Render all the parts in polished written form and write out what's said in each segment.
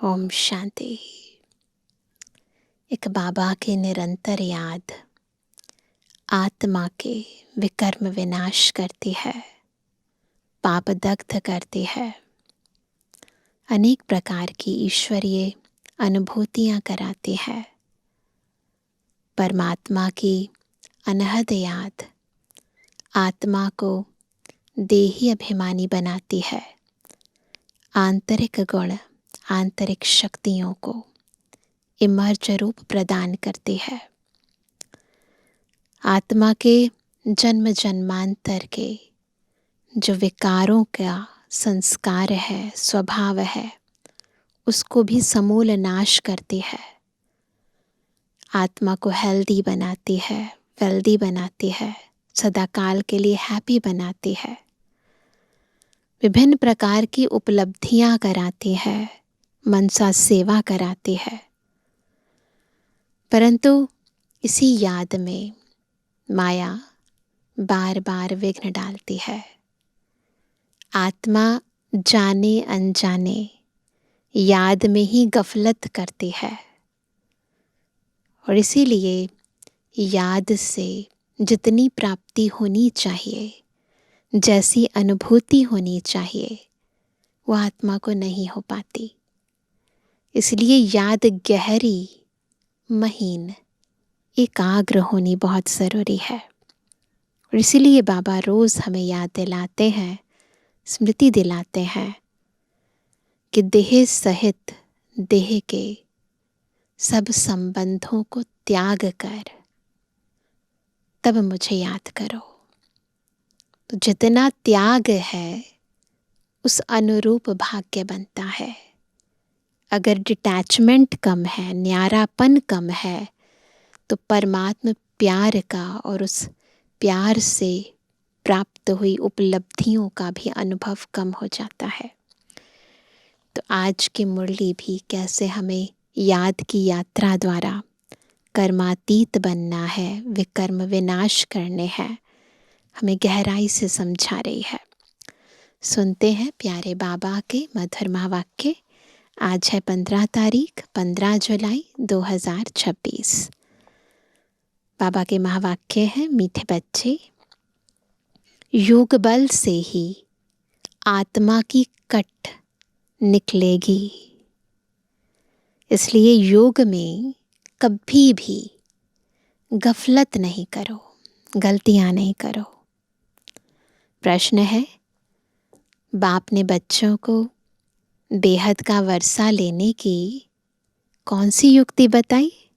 ओम शांति। एक बाबा की निरंतर याद आत्मा के विकर्म विनाश करती है, पाप दग्ध करती है, अनेक प्रकार की ईश्वरीय अनुभूतियां कराती है। परमात्मा की अनहद याद आत्मा को देही अभिमानी बनाती है, आंतरिक गुण आंतरिक शक्तियों को इमर्ज रूप प्रदान करती है। आत्मा के जन्म जन्मांतर के जो विकारों का संस्कार है, स्वभाव है, उसको भी समूल नाश करती है। आत्मा को हेल्दी बनाती है, वेल्दी बनाती है, सदाकाल के लिए हैप्पी बनाती है, विभिन्न प्रकार की उपलब्धियां कराती है, मनसा सेवा कराती है। परंतु इसी याद में माया बार बार विघ्न डालती है। आत्मा जाने अनजाने याद में ही गफलत करती है और इसीलिए याद से जितनी प्राप्ति होनी चाहिए, जैसी अनुभूति होनी चाहिए, वो आत्मा को नहीं हो पाती। इसलिए याद गहरी, महीन, एकाग्र होनी बहुत ज़रूरी है। और इसीलिए बाबा रोज़ हमें याद दिलाते हैं, स्मृति दिलाते हैं कि देह सहित देह के सब संबंधों को त्याग कर तब मुझे याद करो। तो जितना त्याग है उस अनुरूप भाग्य बनता है। अगर डिटैचमेंट कम है, न्यारापन कम है, तो परमात्मा प्यार का और उस प्यार से प्राप्त हुई उपलब्धियों का भी अनुभव कम हो जाता है। तो आज की मुरली भी कैसे हमें याद की यात्रा द्वारा कर्मातीत बनना है, विकर्म विनाश करने हैं, हमें गहराई से समझा रही है। सुनते हैं प्यारे बाबा के मधुर महावाक्य। आज है 15 जुलाई 2026। बाबा के महावाक्य हैं, मीठे बच्चे, योग बल से ही आत्मा की कट निकलेगी। इसलिए योग में कभी भी गफलत नहीं करो, गलतियां नहीं करो। प्रश्न है, बाप ने बच्चों को बेहद का वर्षा लेने की कौन सी युक्ति बताई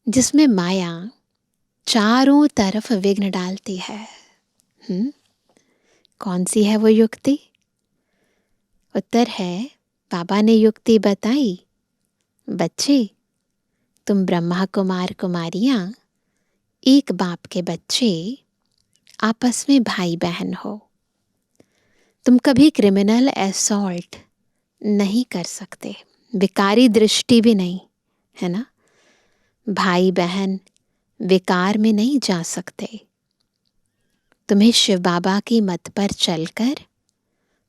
जिसमें माया चारों तरफ विघ्न डालती है? कौन सी है वो युक्ति? उत्तर है, बाबा ने युक्ति बताई, बच्चे तुम ब्रह्मा कुमार कुमारियां एक बाप के बच्चे आपस में भाई बहन हो। तुम कभी क्रिमिनल असॉल्ट नहीं कर सकते, विकारी दृष्टि भी नहीं, है ना? भाई बहन विकार में नहीं जा सकते। तुम्हें शिव बाबा की मत पर चलकर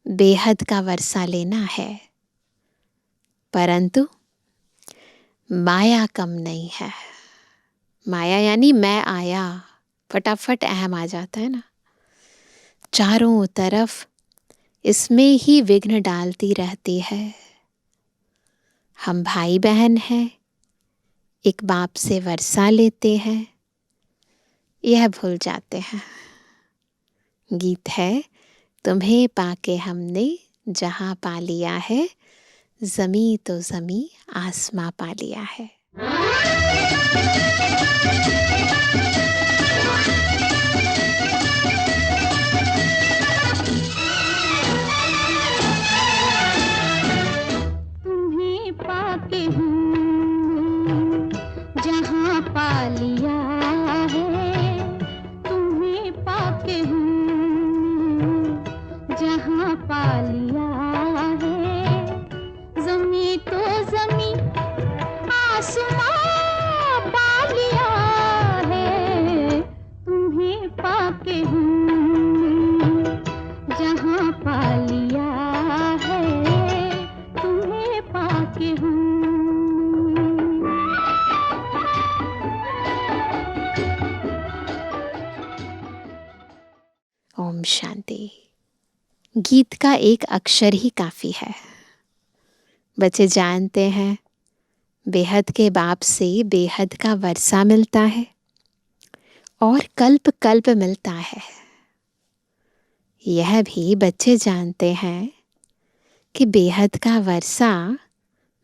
बेहद का वर्षा लेना है। परंतु माया कम नहीं है। माया यानी मैं आया, फटाफट अहम आ जाता है ना। चारों तरफ इसमें ही विघ्न डालती रहती है। हम भाई बहन हैं, एक बाप से वर्षा लेते हैं, यह भूल जाते हैं। गीत है, तुम्हें पाके हमने जहां पा लिया है, जमी तो जमी आसमां पा लिया है। तुम्हें पाके हमने जहां पा लिया है, तुम्हें पाके हमने जहां पा लिया है, जमी तो जमी आसमां पा लिया है। तुम्हें पाके हमने जहां पा लिया है, तुम्हें गीत का एक अक्षर ही काफ़ी है। बच्चे जानते हैं बेहद के बाप से बेहद का वर्षा मिलता है और कल्प कल्प मिलता है। यह भी बच्चे जानते हैं कि बेहद का वर्षा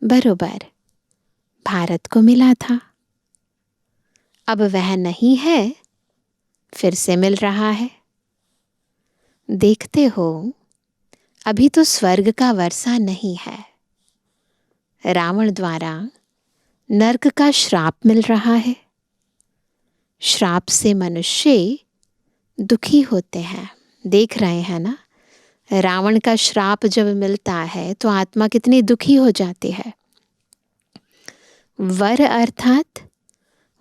बरोबर भारत को मिला था। अब वह नहीं है, फिर से मिल रहा है। देखते हो, अभी तो स्वर्ग का वर्षा नहीं है। रावण द्वारा नर्क का श्राप मिल रहा है। श्राप से मनुष्य दुखी होते हैं। देख रहे हैं ना, रावण का श्राप जब मिलता है तो आत्मा कितनी दुखी हो जाती है। वर अर्थात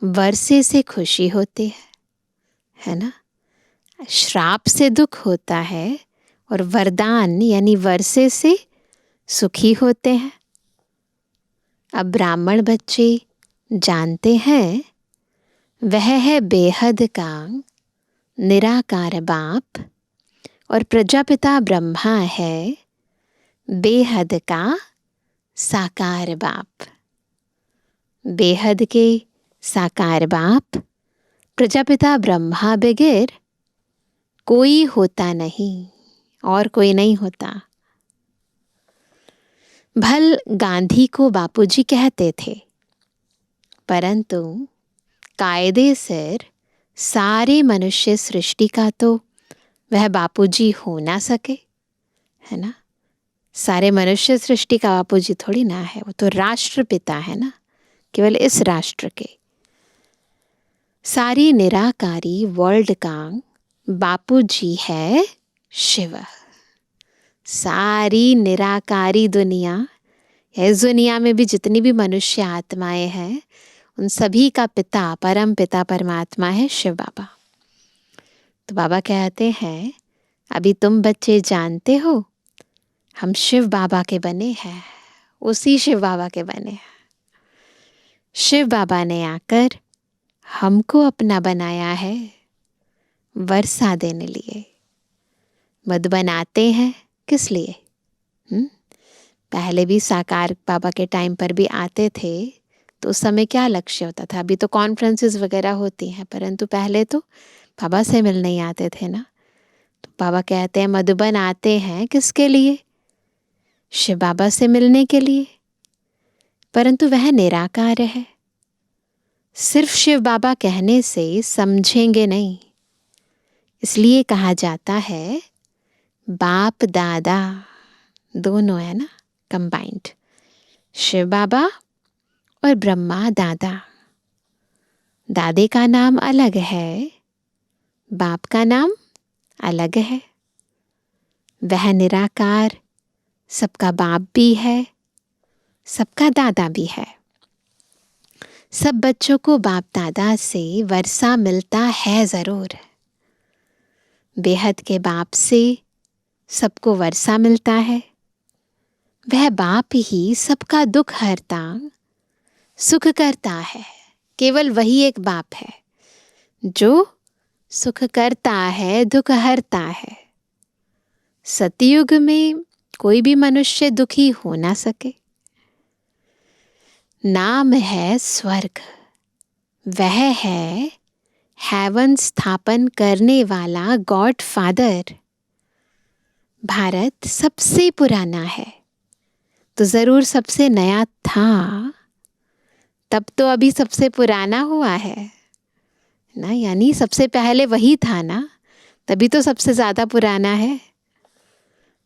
वर्षे से खुशी होती है ना। श्राप से दुख होता है और वरदान यानी वर्षे से सुखी होते हैं। अब ब्राह्मण बच्चे जानते हैं वह है बेहद का निराकार बाप और प्रजापिता ब्रह्मा है बेहद का साकार बाप। बेहद के साकार बाप प्रजापिता ब्रह्मा बगैर कोई होता नहीं और कोई नहीं होता। भल गांधी को बापूजी कहते थे, परंतु कायदे से सारे मनुष्य सृष्टि का तो वह बापूजी हो ना सके, है ना। सारे मनुष्य सृष्टि का बापूजी थोड़ी ना है, वो तो राष्ट्रपिता है ना, केवल इस राष्ट्र के। सारी निराकारी वर्ल्ड का बापूजी है शिव। सारी निराकारी दुनिया, इस दुनिया में भी जितनी भी मनुष्य आत्माएं हैं, उन सभी का पिता, परम पिता परमात्मा है शिव बाबा। तो बाबा कहते हैं, अभी तुम बच्चे जानते हो हम शिव बाबा के बने हैं, उसी शिव बाबा के बने हैं। शिव बाबा ने आकर हमको अपना बनाया है वर्षा देने लिए। मधु बनाते हैं किस लिए? पहले भी साकार बाबा के टाइम पर भी आते थे, तो उस समय क्या लक्ष्य होता था? अभी तो कॉन्फ्रेंसेस वगैरह होती हैं, परंतु पहले तो बाबा से मिलने ही आते थे ना। तो बाबा कहते हैं मधुबन आते हैं किसके लिए? शिव बाबा से मिलने के लिए। परंतु वह निराकार है, सिर्फ शिव बाबा कहने से समझेंगे नहीं। इसलिए कहा जाता है बाप दादा दोनों है ना, कंबाइंड। शिव बाबा और ब्रह्मा दादा। दादे का नाम अलग है, बाप का नाम अलग है। वह निराकार सबका बाप भी है, सबका दादा भी है। सब बच्चों को बाप दादा से वर्षा मिलता है जरूर। बेहद के बाप से सबको वर्षा मिलता है। वह बाप ही सबका दुख हरता, सुख करता है। केवल वही एक बाप है जो सुख करता है, दुख हरता है। सतयुग में कोई भी मनुष्य दुखी हो ना सके। नाम है स्वर्ग, वह है हेवन स्थापन करने वाला गॉड फादर। भारत सबसे पुराना है तो जरूर सबसे नया था, तब तो अभी सबसे पुराना हुआ है ना, यानी सबसे पहले वही था ना, तभी तो सबसे ज्यादा पुराना है।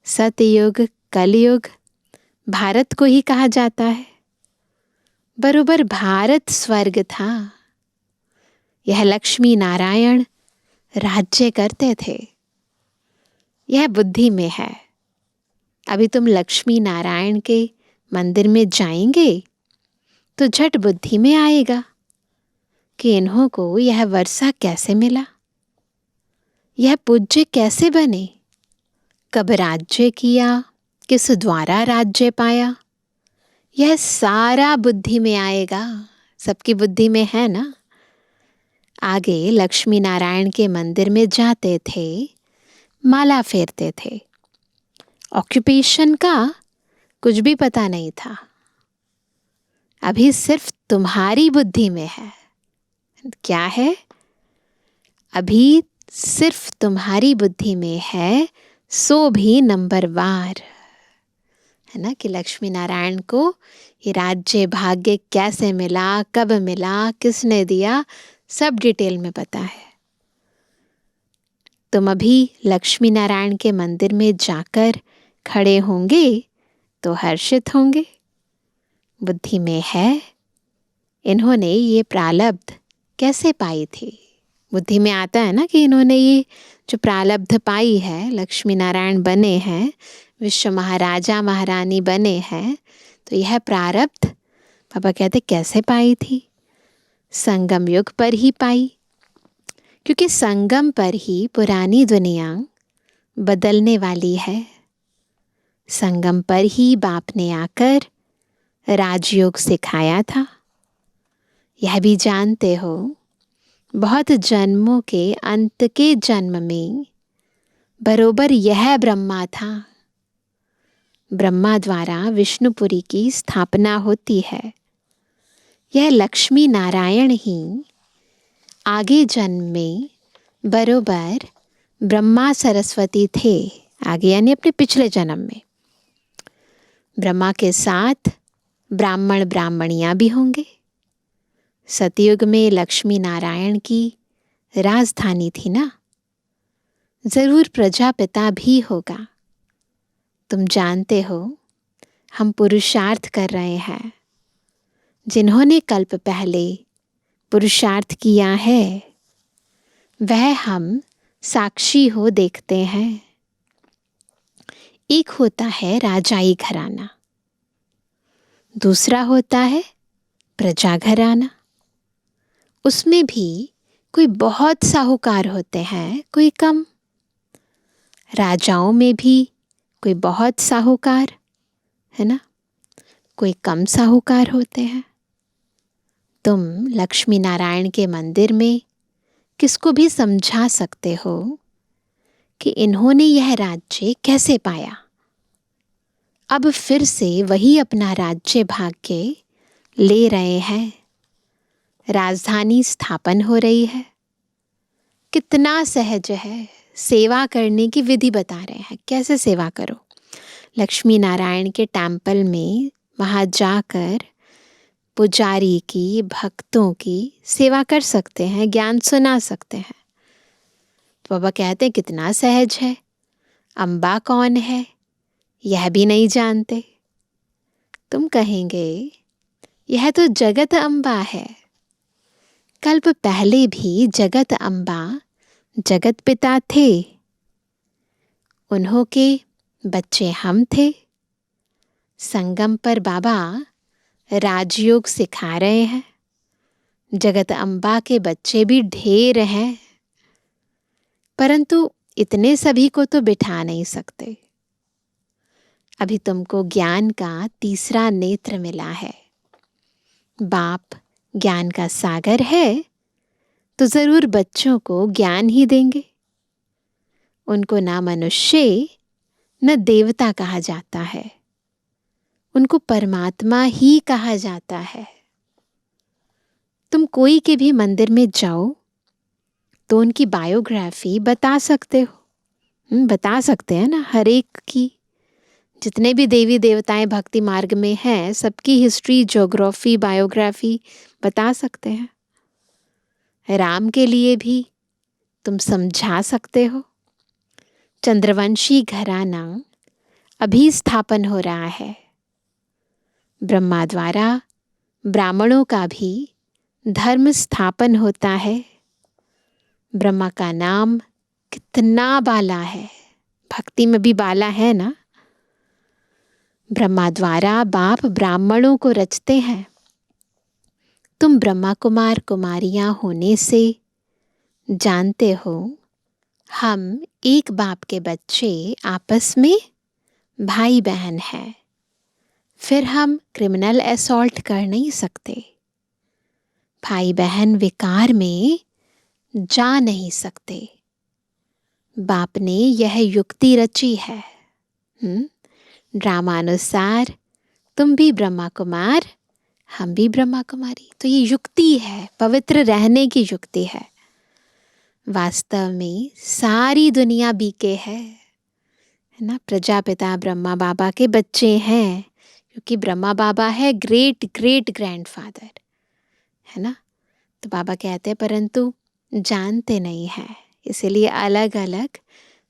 सतयुग कलयुग भारत को ही कहा जाता है। बरोबर भारत स्वर्ग था। यह लक्ष्मी नारायण राज्य करते थे। यह बुद्धि में है। अभी तुम लक्ष्मी नारायण के मंदिर में जाएंगे तो झट बुद्धि में आएगा कि इन्हों को यह वर्षा कैसे मिला, यह पूज्य कैसे बने, कब राज्य किया, किस द्वारा राज्य पाया, यह सारा बुद्धि में आएगा। सबकी बुद्धि में है ना। आगे लक्ष्मी नारायण के मंदिर में जाते थे, माला फेरते थे, ऑक्यूपेशन का कुछ भी पता नहीं था। अभी सिर्फ तुम्हारी बुद्धि में है। क्या है? अभी सिर्फ तुम्हारी बुद्धि में है, सो भी नंबरवार। है ना कि लक्ष्मी नारायण को ये राज्य भाग्य कैसे मिला, कब मिला, किसने दिया, सब डिटेल में पता है। तुम अभी लक्ष्मी नारायण के मंदिर में जाकर खड़े होंगे तो हर्षित होंगे। बुद्धि में है इन्होंने ये प्रारब्ध कैसे पाई थी। बुद्धि में आता है ना कि इन्होंने ये जो प्रारब्ध पाई है, लक्ष्मी नारायण बने हैं, विश्व महाराजा महारानी बने हैं, तो यह प्रारब्ध पापा कहते कैसे पाई थी? संगम युग पर ही पाई, क्योंकि संगम पर ही पुरानी दुनिया बदलने वाली है। संगम पर ही बाप ने आकर राजयोग सिखाया था। यह भी जानते हो, बहुत जन्मों के अंत के जन्म में बरोबर यह ब्रह्मा था। ब्रह्मा द्वारा विष्णुपुरी की स्थापना होती है। यह लक्ष्मी नारायण ही आगे जन्म में बरोबर ब्रह्मा सरस्वती थे। आगे यानी अपने पिछले जन्म में ब्रह्मा के साथ ब्राह्मण ब्राह्मणियां भी होंगे। सतयुग में लक्ष्मी नारायण की राजधानी थी ना, जरूर प्रजापिता भी होगा। तुम जानते हो, हम पुरुषार्थ कर रहे हैं। जिन्होंने कल्प पहले पुरुषार्थ किया है वह हम साक्षी हो देखते हैं। एक होता है राजाई घराना, दूसरा होता है प्रजा घराना। उसमें भी कोई बहुत साहूकार होते हैं, कोई कम। राजाओं में भी कोई बहुत साहूकार है ना, कोई कम साहूकार होते हैं। तुम लक्ष्मी नारायण के मंदिर में किसको भी समझा सकते हो कि इन्होंने यह राज्य कैसे पाया। अब फिर से वही अपना राज्य भाग्य ले रहे हैं। राजधानी स्थापन हो रही है। कितना सहज है। सेवा करने की विधि बता रहे हैं, कैसे सेवा करो। लक्ष्मी नारायण के टेम्पल में वहाँ जाकर पुजारी की, भक्तों की सेवा कर सकते हैं, ज्ञान सुना सकते हैं। तो बाबा कहते हैं कितना सहज है। अम्बा कौन है यह भी नहीं जानते। तुम कहेंगे यह तो जगत अम्बा है। कल्प पहले भी जगत अम्बा जगत पिता थे। उन्हों के बच्चे हम थे। संगम पर बाबा राजयोग सिखा रहे हैं। जगत अम्बा के बच्चे भी ढेर हैं, परंतु इतने सभी को तो बिठा नहीं सकते। अभी तुमको ज्ञान का तीसरा नेत्र मिला है। बाप ज्ञान का सागर है तो जरूर बच्चों को ज्ञान ही देंगे। उनको ना मनुष्य न देवता कहा जाता है, उनको परमात्मा ही कहा जाता है। तुम कोई के भी मंदिर में जाओ तो उनकी बायोग्राफी बता सकते हो। बता सकते हैं ना, हर एक की। जितने भी देवी देवताएं भक्ति मार्ग में हैं, सबकी हिस्ट्री, ज्योग्राफी, बायोग्राफी बता सकते हैं। राम के लिए भी तुम समझा सकते हो। चंद्रवंशी घराना अभी स्थापन हो रहा है। ब्रह्मा द्वारा ब्राह्मणों का भी धर्म स्थापन होता है। ब्रह्मा का नाम कितना बाला है। भक्ति में भी बाला है ना। ब्रह्मा द्वारा बाप ब्राह्मणों को रचते हैं। तुम ब्रह्मा कुमार कुमारियां होने से जानते हो, हम एक बाप के बच्चे आपस में भाई बहन हैं। फिर हम क्रिमिनल असॉल्ट कर नहीं सकते। भाई बहन विकार में जा नहीं सकते। बाप ने यह युक्ति रची है। ड्रामानुसार तुम भी ब्रह्मा कुमार, हम भी ब्रह्मा कुमारी। तो ये युक्ति है, पवित्र रहने की युक्ति है। वास्तव में सारी दुनिया बीके है ना। प्रजापिता ब्रह्मा बाबा के बच्चे हैं, क्योंकि ब्रह्मा बाबा है ग्रेट ग्रेट ग्रैंडफादर, है ना। तो बाबा कहते हैं परंतु जानते नहीं है, इसीलिए अलग अलग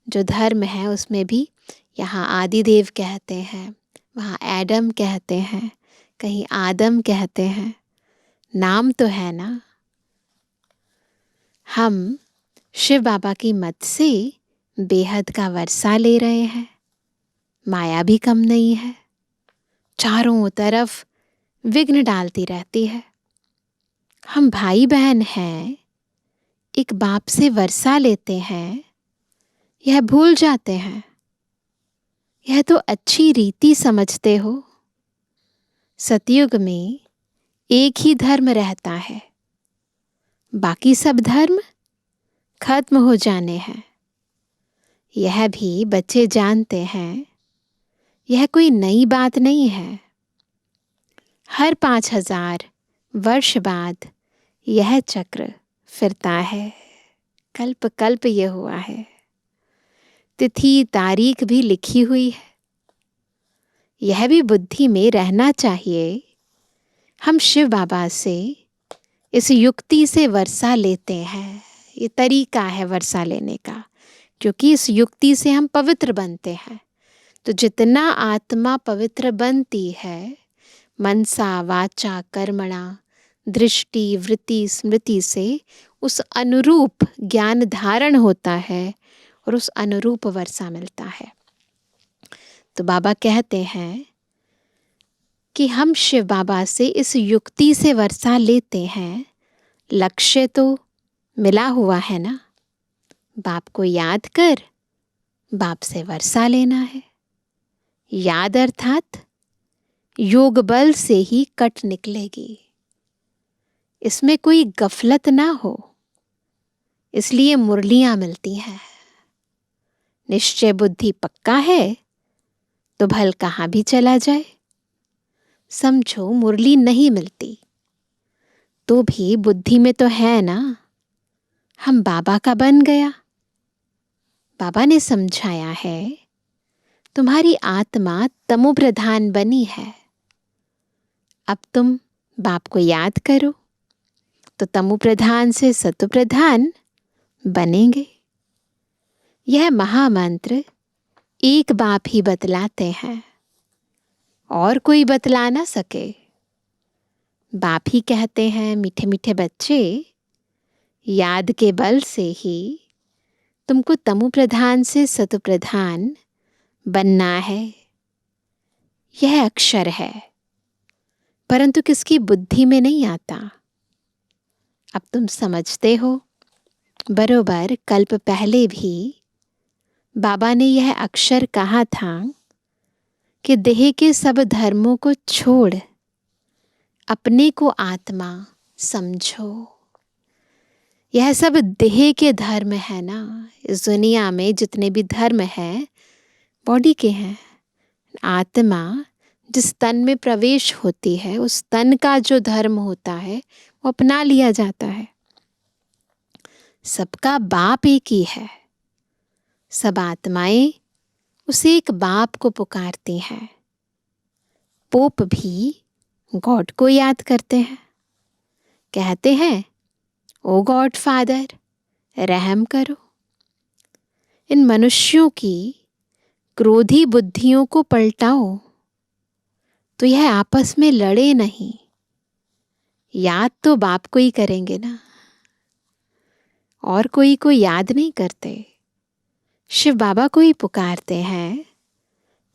जो धर्म है उसमें भी यहाँ आदिदेव कहते हैं, वहाँ एडम कहते हैं, कहीं आदम कहते हैं। नाम तो है ना। हम शिव बाबा की मत से बेहद का वर्षा ले रहे हैं। माया भी कम नहीं है, चारों तरफ विघ्न डालती रहती है। हम भाई बहन हैं, एक बाप से वर्षा लेते हैं, यह भूल जाते हैं। यह तो अच्छी रीति समझते हो। सतयुग में एक ही धर्म रहता है, बाकी सब धर्म खत्म हो जाने हैं। यह भी बच्चे जानते हैं, यह कोई नई बात नहीं है। हर 5000 वर्ष बाद यह चक्र फिरता है। कल्प कल्प ये हुआ है। तिथि तारीख भी लिखी हुई है। यह भी बुद्धि में रहना चाहिए। हम शिव बाबा से इस युक्ति से वर्षा लेते हैं। ये तरीका है वर्षा लेने का, क्योंकि इस युक्ति से हम पवित्र बनते हैं। तो जितना आत्मा पवित्र बनती है, मनसा वाचा कर्मणा दृष्टि वृत्ति स्मृति से उस अनुरूप ज्ञान धारण होता है और उस अनुरूप वर्षा मिलता है। तो बाबा कहते हैं कि हम शिव बाबा से इस युक्ति से वर्षा लेते हैं। लक्ष्य तो मिला हुआ है ना, बाप को याद कर बाप से वर्षा लेना है। याद अर्थात योग बल से ही कट निकलेगी, इसमें कोई गफलत ना हो, इसलिए मुरलियां मिलती हैं। निश्चय बुद्धि पक्का है तो भल कहाँ भी चला जाए। समझो मुरली नहीं मिलती तो भी बुद्धि में तो है ना, हम बाबा का बन गया। बाबा ने समझाया है तुम्हारी आत्मा तमो प्रधान बनी है। अब तुम बाप को याद करो तो तमो प्रधान से सत्व प्रधान बनेंगे। यह महामंत्र एक बाप ही बतलाते हैं, और कोई बतला ना सके। बाप ही कहते हैं मीठे मीठे बच्चे, याद के बल से ही तुमको तमो प्रधान से सत्व प्रधान बनना है। यह अक्षर है, परंतु किसकी बुद्धि में नहीं आता। अब तुम समझते हो। बरोबर कल्प पहले भी बाबा ने यह अक्षर कहा था कि देह के सब धर्मों को छोड़ अपने को आत्मा समझो। यह सब देह के धर्म है ना। इस दुनिया में जितने भी धर्म हैं बॉडी के हैं। आत्मा जिस तन में प्रवेश होती है, उस तन का जो धर्म होता है वो अपना लिया जाता है। सबका बाप एक ही है। सब आत्माएं उस एक बाप को पुकारती हैं। पोप भी गॉड को याद करते हैं, कहते हैं ओ गॉड फादर रहम करो। इन मनुष्यों की क्रोधी बुद्धियों को पलटाओ तो यह आपस में लड़े नहीं। याद तो बाप को ही करेंगे ना, और कोई को याद नहीं करते। शिव बाबा को ही पुकारते हैं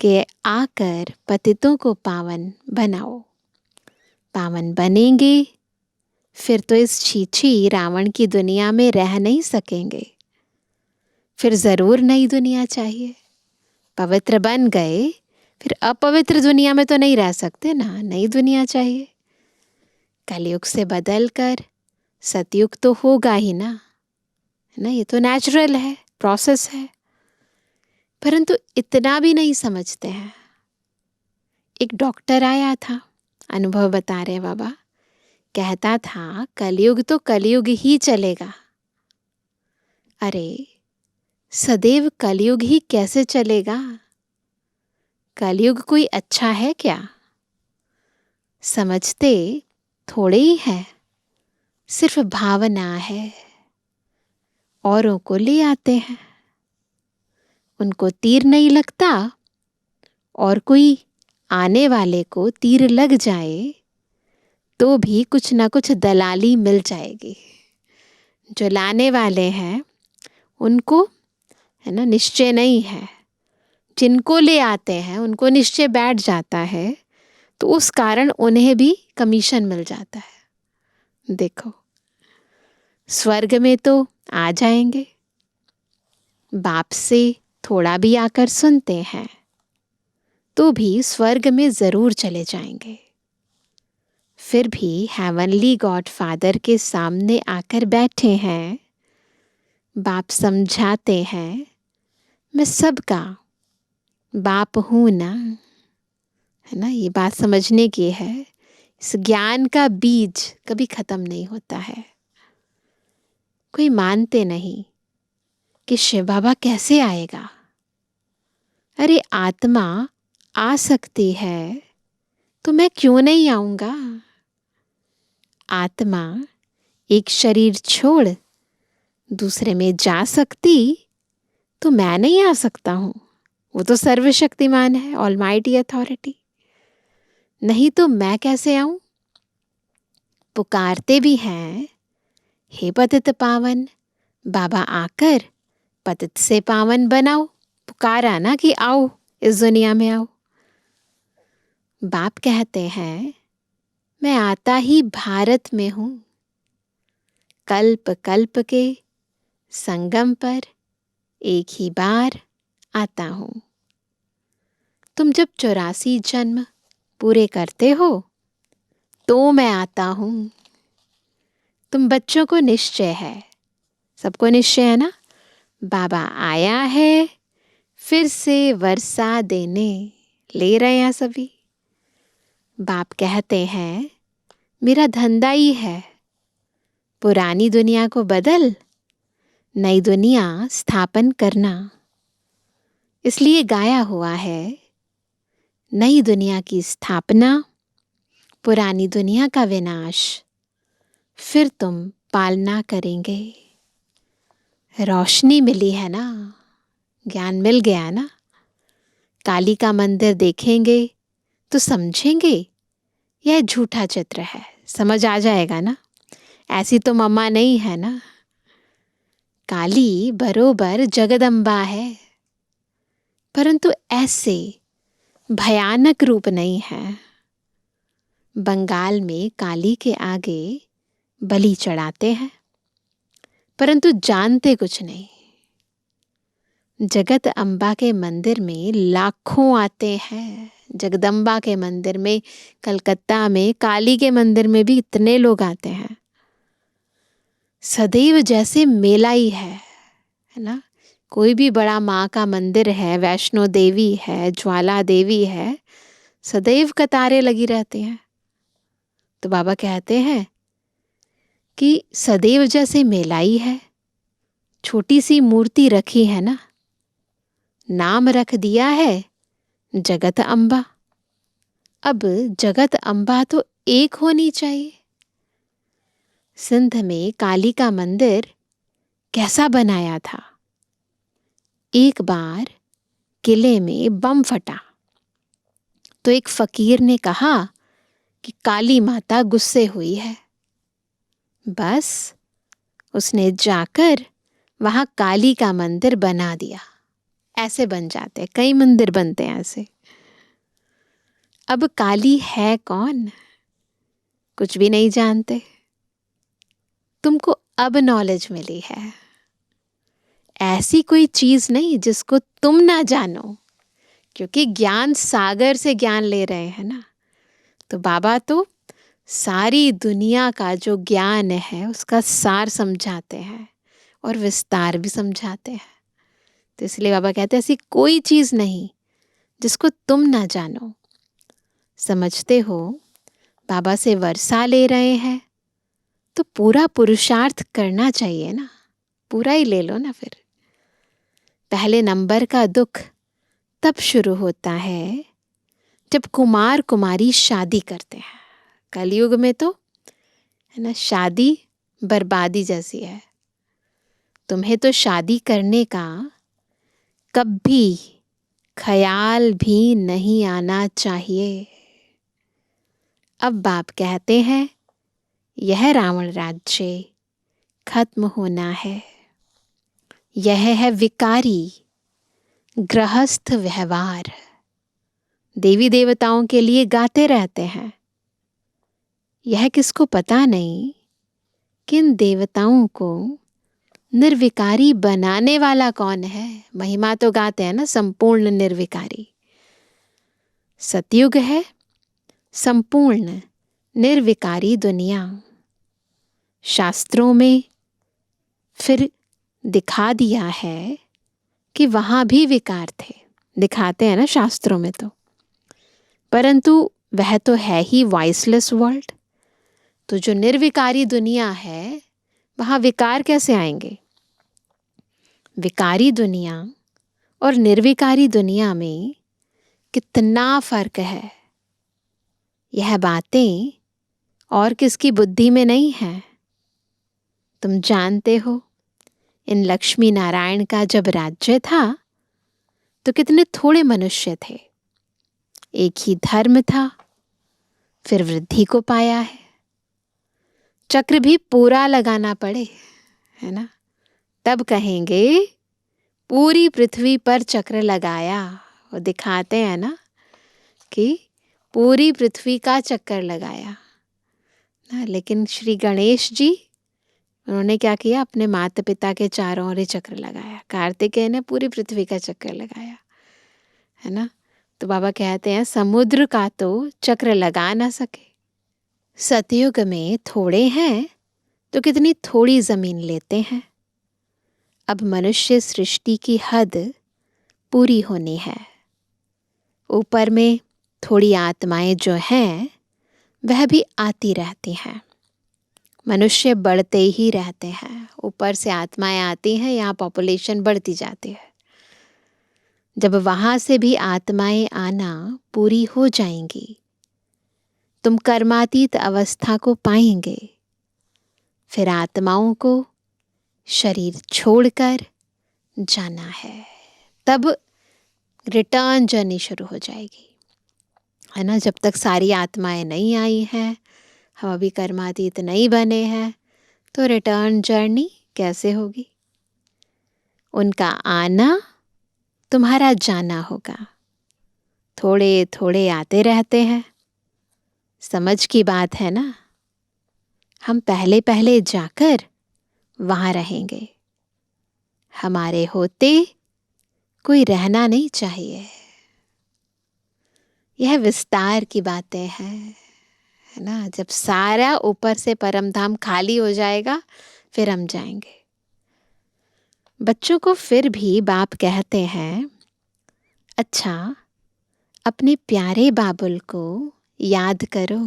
कि आकर पतितों को पावन बनाओ। पावन बनेंगे फिर तो इस छीछी रावण की दुनिया में रह नहीं सकेंगे। फिर जरूर नई दुनिया चाहिए। पवित्र बन गए फिर अपवित्र दुनिया में तो नहीं रह सकते ना, नई दुनिया चाहिए। कलयुग से बदल कर सतयुग तो होगा ही ना, है ना। ये तो नेचुरल है, प्रोसेस है। परंतु इतना भी नहीं समझते हैं। एक डॉक्टर आया था, अनुभव बता रहे बाबा, कहता था कलयुग तो कलयुग ही चलेगा। अरे सदैव कलयुग ही कैसे चलेगा? कलयुग कोई अच्छा है क्या? समझते थोड़े ही है, सिर्फ भावना है। औरों को ले आते हैं, उनको तीर नहीं लगता, और कोई आने वाले को तीर लग जाए तो भी कुछ ना कुछ दलाली मिल जाएगी। जो लाने वाले हैं उनको है ना निश्चय नहीं है, जिनको ले आते हैं उनको निश्चय बैठ जाता है, तो उस कारण उन्हें भी कमीशन मिल जाता है। देखो स्वर्ग में तो आ जाएंगे, बाप से थोड़ा भी आकर सुनते हैं तो भी स्वर्ग में जरूर चले जाएंगे। फिर भी हेवनली गॉड फादर के सामने आकर बैठे हैं, बाप समझाते हैं मैं सबका बाप हूं ना, है ना। ये बात समझने की है, इस ज्ञान का बीज कभी खत्म नहीं होता है। कोई मानते नहीं कि शिव बाबा कैसे आएगा। अरे आत्मा आ सकती है तो मैं क्यों नहीं आऊंगा? आत्मा एक शरीर छोड़ दूसरे में जा सकती तो मैं नहीं आ सकता हूं? वो तो सर्वशक्तिमान है, ऑलमाइटी अथॉरिटी। नहीं तो मैं कैसे आऊं? पुकारते भी हैं, हे पतित पावन, बाबा आकर पतित से पावन बनाओ। पुकारा ना कि आओ इस दुनिया में आओ। बाप कहते हैं मैं आता ही भारत में हूं, कल्प कल्प के संगम पर एक ही बार आता हूं। तुम जब 84 जन्म पूरे करते हो तो मैं आता हूं। तुम बच्चों को निश्चय है, सबको निश्चय है ना, बाबा आया है फिर से वर्षा देने। ले रहे हैं सभी। बाप कहते हैं मेरा धंधा ही है पुरानी दुनिया को बदल नई दुनिया स्थापन करना। इसलिए गाया हुआ है नई दुनिया की स्थापना, पुरानी दुनिया का विनाश, फिर तुम पालना करेंगे। रोशनी मिली है ना, ज्ञान मिल गया ना। काली का मंदिर देखेंगे तो समझेंगे यह झूठा चित्र है, समझ आ जाएगा ना। ऐसी तो मम्मा नहीं है ना। काली बरोबर जगदम्बा है, परंतु ऐसे भयानक रूप नहीं है। बंगाल में काली के आगे बलि चढ़ाते हैं, परंतु जानते कुछ नहीं। जगत अम्बा के मंदिर में लाखों आते हैं। जगदम्बा के मंदिर में, कलकत्ता में काली के मंदिर में भी इतने लोग आते हैं। सदैव जैसे मेला ही है ना। कोई भी बड़ा माँ का मंदिर है, वैष्णो देवी है, ज्वाला देवी है, सदैव कतारें लगी रहती हैं। तो बाबा कहते हैं कि सदैव जैसे मेला ही है। छोटी सी मूर्ति रखी है ना, नाम रख दिया है जगत अम्बा। अब जगत अम्बा तो एक होनी चाहिए। सिंध में काली का मंदिर कैसा बनाया था? एक बार किले में बम फटा तो एक फकीर ने कहा कि काली माता गुस्से हुई है। बस उसने जाकर वहां काली का मंदिर बना दिया। ऐसे बन जाते, कई मंदिर बनते हैं ऐसे। अब काली है कौन? कुछ भी नहीं जानते। तुमको अब नॉलेज मिली है। ऐसी कोई चीज नहीं जिसको तुम ना जानो, क्योंकि ज्ञान सागर से ज्ञान ले रहे हैं ना। तो बाबा तो सारी दुनिया का जो ज्ञान है उसका सार समझाते हैं और विस्तार भी समझाते हैं। तो इसलिए बाबा कहते हैं ऐसी कोई चीज़ नहीं जिसको तुम ना जानो। समझते हो बाबा से वर्षा ले रहे हैं तो पूरा पुरुषार्थ करना चाहिए ना, पूरा ही ले लो ना। फिर पहले नंबर का दुख तब शुरू होता है जब कुमार कुमारी शादी करते हैं। कलयुग में तो है ना, शादी बर्बादी जैसी है। तुम्हें तो शादी करने का कभी ख्याल भी नहीं आना चाहिए। अब बाप कहते हैं यह रावण राज्य खत्म होना है। यह है विकारी गृहस्थ व्यवहार। देवी देवताओं के लिए गाते रहते हैं। यह किसको पता नहीं कि इन देवताओं को निर्विकारी बनाने वाला कौन है। महिमा तो गाते हैं ना, संपूर्ण निर्विकारी। सतयुग है संपूर्ण निर्विकारी दुनिया। शास्त्रों में फिर दिखा दिया है कि वहां भी विकार थे, दिखाते हैं ना शास्त्रों में तो। परंतु वह तो है ही वॉइसलेस वर्ल्ड। तो जो निर्विकारी दुनिया है वहां विकार कैसे आएंगे। विकारी दुनिया और निर्विकारी दुनिया में कितना फर्क है। यह बातें और किसकी बुद्धि में नहीं है। तुम जानते हो इन लक्ष्मी नारायण का जब राज्य था तो कितने थोड़े मनुष्य थे। एक ही धर्म था, फिर वृद्धि को पाया है। चक्र भी पूरा लगाना पड़े, है ना, तब कहेंगे पूरी पृथ्वी पर चक्र लगाया। वो दिखाते हैं ना कि पूरी पृथ्वी का चक्कर लगाया ना। लेकिन श्री गणेश जी, उन्होंने क्या किया, अपने माता पिता के चारों ओर ही चक्र लगाया। कार्तिकेय ने पूरी पृथ्वी का चक्कर लगाया, है ना। तो बाबा कहते हैं समुद्र का तो चक्र लगा ना सके। सतयुग में थोड़े हैं तो कितनी थोड़ी जमीन लेते हैं। अब मनुष्य सृष्टि की हद पूरी होनी है। ऊपर में थोड़ी आत्माएं जो हैं वह भी आती रहती हैं। मनुष्य बढ़ते ही रहते हैं। ऊपर से आत्माएं आती हैं, यहाँ पॉपुलेशन बढ़ती जाती है। जब वहां से भी आत्माएं आना पूरी हो जाएंगी, तुम कर्मातीत अवस्था को पाएंगे। फिर आत्माओं को शरीर छोड़कर जाना है। तब रिटर्न जर्नी शुरू हो जाएगी, है ना। जब तक सारी आत्माएं नहीं आई हैं, हम अभी कर्मातीत नहीं बने हैं, तो रिटर्न जर्नी कैसे होगी। उनका आना तुम्हारा जाना होगा। थोड़े थोड़े आते रहते हैं। समझ की बात है ना। हम पहले पहले जाकर वहां रहेंगे। हमारे होते कोई रहना नहीं चाहिए। यह विस्तार की बातें हैं, है ना। जब सारा ऊपर से परम धाम खाली हो जाएगा फिर हम जाएंगे। बच्चों को फिर भी बाप कहते हैं अच्छा, अपने प्यारे बाबुल को याद करो।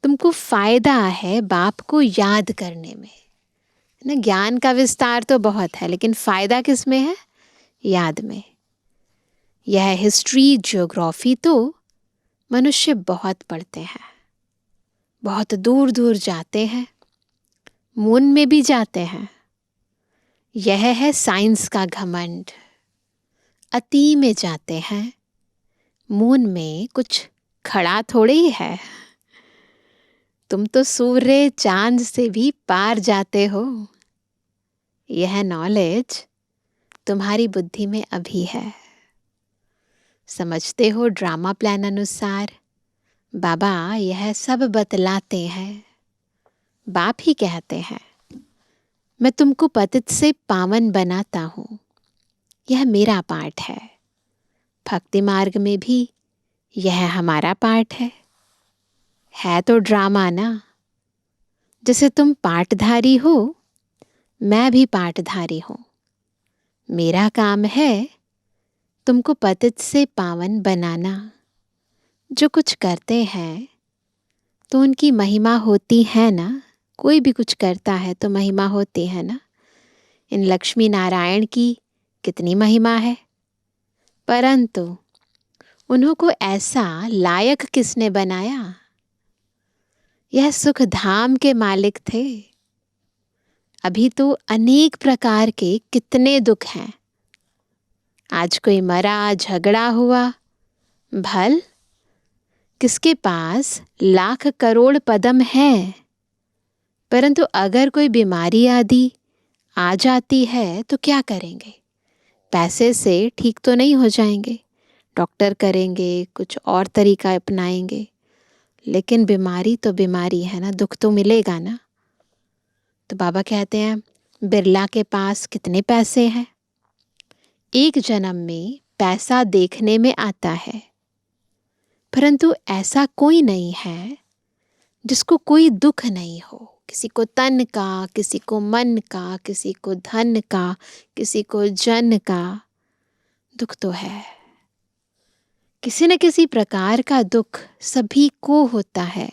तुमको फायदा है बाप को याद करने में, है ना। ज्ञान का विस्तार तो बहुत है, लेकिन फायदा किस में है, याद में। यह हिस्ट्री ज्योग्राफी तो मनुष्य बहुत पढ़ते हैं, बहुत दूर दूर जाते हैं, मून में भी जाते हैं। यह है साइंस का घमंड। अति में जाते हैं। मून में कुछ खड़ा थोड़े ही है। तुम तो सूर्य चांद से भी पार जाते हो। यह नॉलेज तुम्हारी बुद्धि में अभी है। समझते हो ड्रामा प्लान अनुसार बाबा यह सब बतलाते हैं। बाप ही कहते हैं मैं तुमको पतित से पावन बनाता हूँ। यह मेरा पार्ट है। भक्ति मार्ग में भी यह हमारा पार्ट है तो ड्रामा ना। जैसे तुम पाठधारी हो, मैं भी पाठधारी हूँ। मेरा काम है तुमको पतित से पावन बनाना। जो कुछ करते हैं तो उनकी महिमा होती है ना। कोई भी कुछ करता है तो महिमा होती है ना। इन लक्ष्मी नारायण की कितनी महिमा है, परंतु उन्हों को ऐसा लायक किसने बनाया? यह सुख धाम के मालिक थे। अभी तो अनेक प्रकार के कितने दुख हैं। आज कोई मरा, झगड़ा हुआ, भल किसके पास लाख करोड़ पदम है, परंतु अगर कोई बीमारी आदि आ जाती है तो क्या करेंगे? पैसे से ठीक तो नहीं हो जाएंगे, डॉक्टर करेंगे, कुछ और तरीका अपनाएंगे, लेकिन बीमारी तो बीमारी है ना, दुख तो मिलेगा ना। तो बाबा कहते हैं बिरला के पास कितने पैसे हैं। एक जन्म में पैसा देखने में आता है, परंतु ऐसा कोई नहीं है जिसको कोई दुख नहीं हो। किसी को तन का, किसी को मन का, किसी को धन का, किसी को जन का दुख तो है। किसी न किसी प्रकार का दुख सभी को होता है।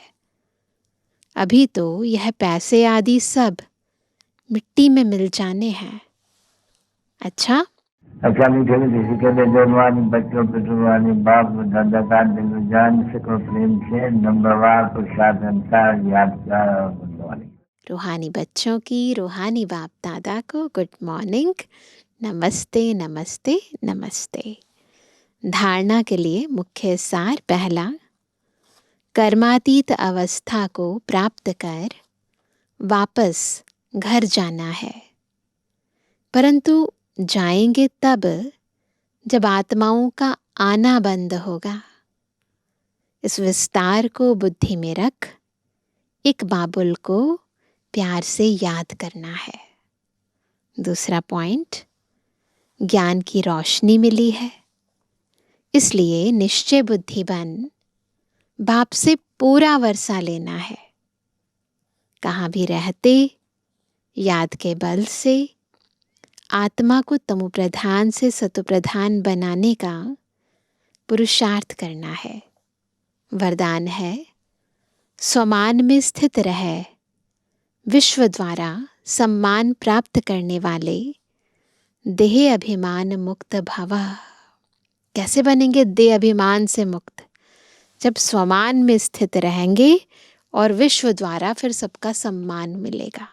अभी तो यह पैसे आदि सब मिट्टी में मिल जाने हैं। अच्छा मीठे किसी के लिए जवानी बच्चों पे जुबानी बाप दादा का दिल जान सको प्रेम से नंबरवार प्रसाद अंसार यादगार और गुणवानी। रूहानी बच्चों की रूहानी बाप दादा को गुड मॉर्निंग, नमस्ते नमस्ते नमस्ते। धारणा के लिए मुख्य सार पहला, कर्मातीत अवस्था को प्राप्त कर वापस घर जाना है, परंतु जाएंगे तब जब आत्माओं का आना बंद होगा। इस विस्तार को बुद्धि में रख एक बाबुल को प्यार से याद करना है। दूसरा पॉइंट, ज्ञान की रोशनी मिली है, इसलिए निश्चय बुद्धि बन बाप से पूरा वर्षा लेना है। कहाँ भी रहते याद के बल से आत्मा को तमो प्रधान से सतो प्रधान बनाने का पुरुषार्थ करना है। वरदान है स्वमान में स्थित रहे विश्व द्वारा सम्मान प्राप्त करने वाले देह अभिमान मुक्त भव। कैसे बनेंगे देह अभिमान से मुक्त? जब स्वमान में स्थित रहेंगे और विश्व द्वारा फिर सबका सम्मान मिलेगा।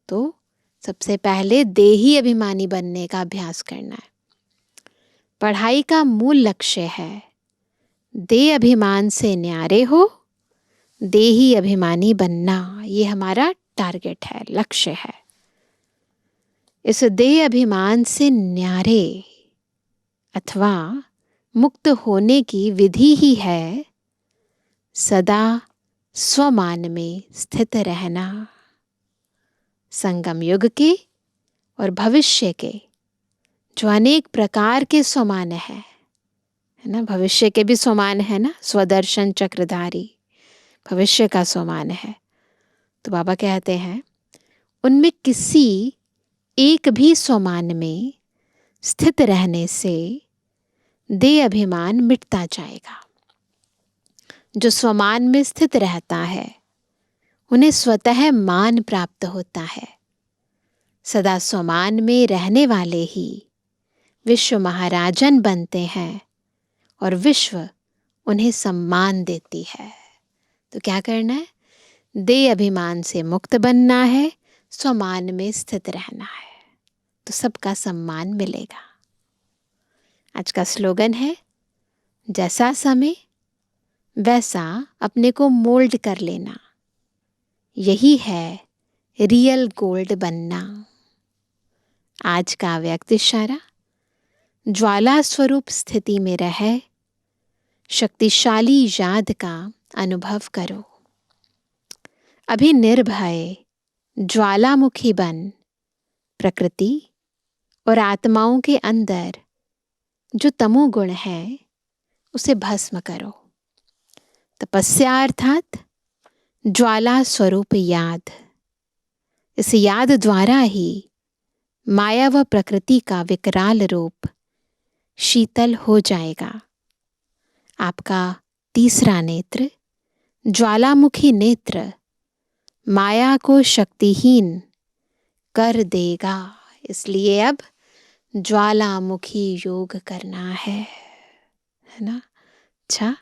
तो सबसे पहले देही अभिमानी बनने का अभ्यास करना है। पढ़ाई का मूल लक्ष्य है देह अभिमान से न्यारे हो, देही अभिमानी बनना। ये हमारा टारगेट है, लक्ष्य है। इस देह अभिमान से न्यारे अथवा मुक्त होने की विधि ही है सदा स्वमान में स्थित रहना। संगम युग के और भविष्य के जो अनेक प्रकार के स्वमान है ना, भविष्य के भी स्वमान है ना, स्वदर्शन चक्रधारी भविष्य का स्वमान है। तो बाबा कहते हैं उनमें किसी एक भी स्वमान में स्थित रहने से देह अभिमान मिटता जाएगा। जो स्वमान में स्थित रहता है उन्हें स्वतः मान प्राप्त होता है। सदा स्वमान में रहने वाले ही विश्व महाराजन बनते हैं और विश्व उन्हें सम्मान देती है। तो क्या करना है? देह अभिमान से मुक्त बनना है, स्वमान में स्थित रहना है, तो सबका सम्मान मिलेगा। आज का स्लोगन है जैसा समय वैसा अपने को मोल्ड कर लेना, यही है रियल गोल्ड बनना। आज का व्यक्त इशारा, ज्वाला स्वरूप स्थिति में रहे शक्तिशाली याद का अनुभव करो। अभी निर्भय ज्वालामुखी बन प्रकृति और आत्माओं के अंदर जो तमोगुण है उसे भस्म करो। तपस्या अर्थात ज्वाला स्वरूप याद। इस याद द्वारा ही माया व प्रकृति का विकराल रूप शीतल हो जाएगा। आपका तीसरा नेत्र, ज्वालामुखी नेत्र, माया को शक्तिहीन कर देगा। इसलिए अब ज्वालामुखी योग करना है ना? अच्छा,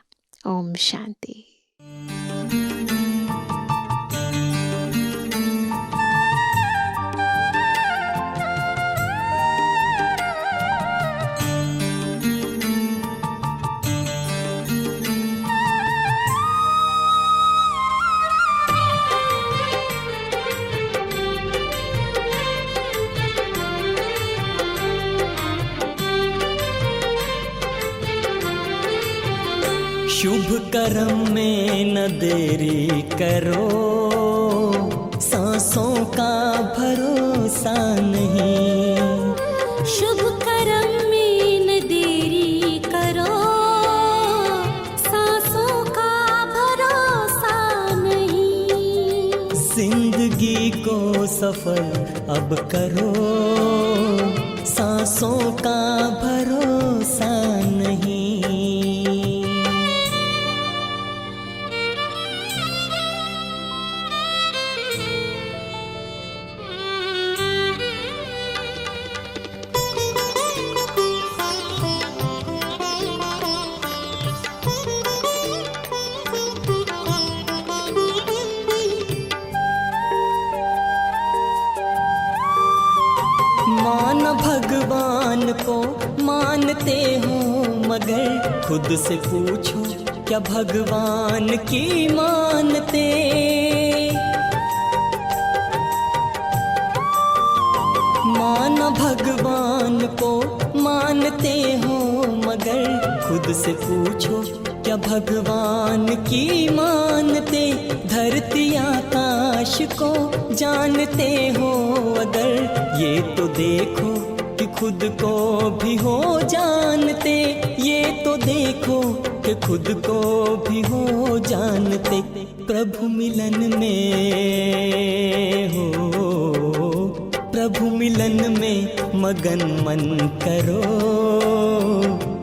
ओम शांति। शुभ कर्म में न देरी करो, सांसों का भरोसा नहीं। शुभ कर्म में न देरी करो, सांसों का भरोसा नहीं। जिंदगी को सफल अब करो, सांसों का भरोसा नहीं। मान भगवान को मानते हो, मगर खुद से पूछो क्या भगवान की मानते। मान भगवान को मानते हो, मगर खुद से पूछो क्या भगवान की मानते। धरती आकाश को जानते हो अगर, ये तो देखो कि खुद को भी हो जानते। ये तो देखो कि खुद को भी हो जानते। प्रभु मिलन में हो, प्रभु मिलन में मगन मन करो,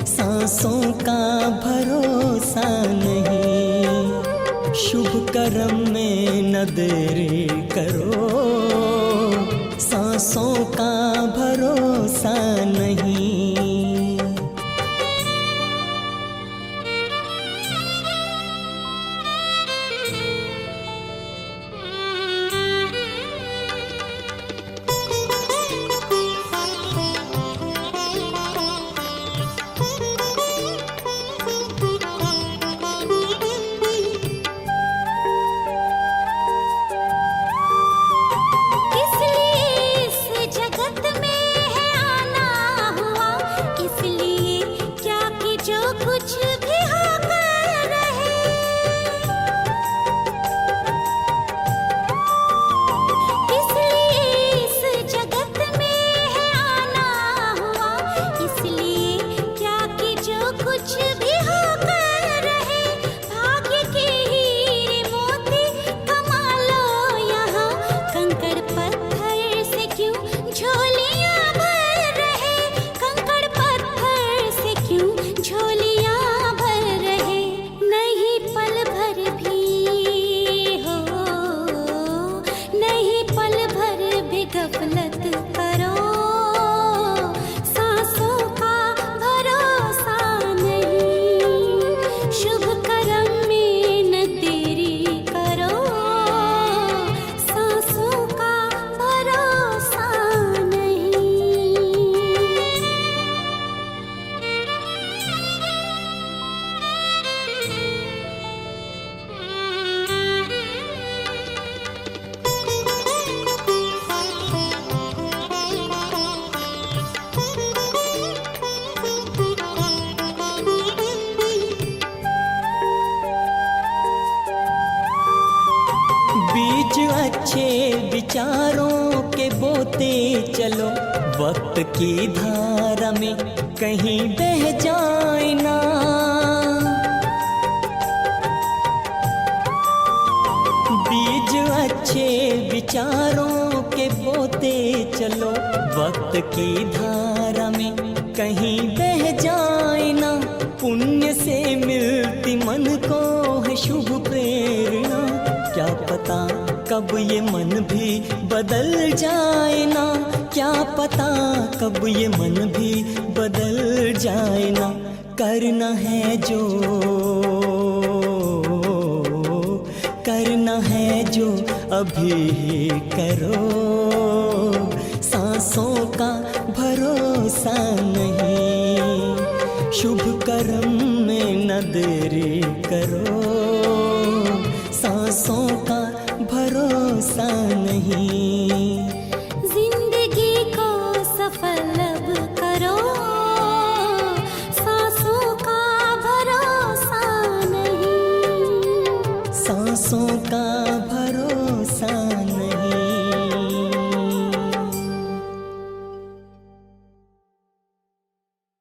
सांसों का भरोसा नहीं। शुभ कर्म में न देरी करो, सांसों का भरोसा नहीं। अच्छे विचारों के बोते चलो, वक्त की धारा में कहीं बह जाए ना। बीज अच्छे विचारों के बोते चलो, वक्त की धारा में कहीं बह जाए ना। पुण्य से मिलती मन को है शुभ प्रेरणा, क्या पता कब ये मन भी बदल जाए ना, क्या पता कब ये मन भी बदल जाए ना। करना है जो, करना है जो अभी ही करो, सांसों का भरोसा नहीं, शुभ कर्म में न देरी करो, सांसों का भरोसा नहीं। जिंदगी को सफल अब करो, सांसों का भरोसा नहीं। सांसों का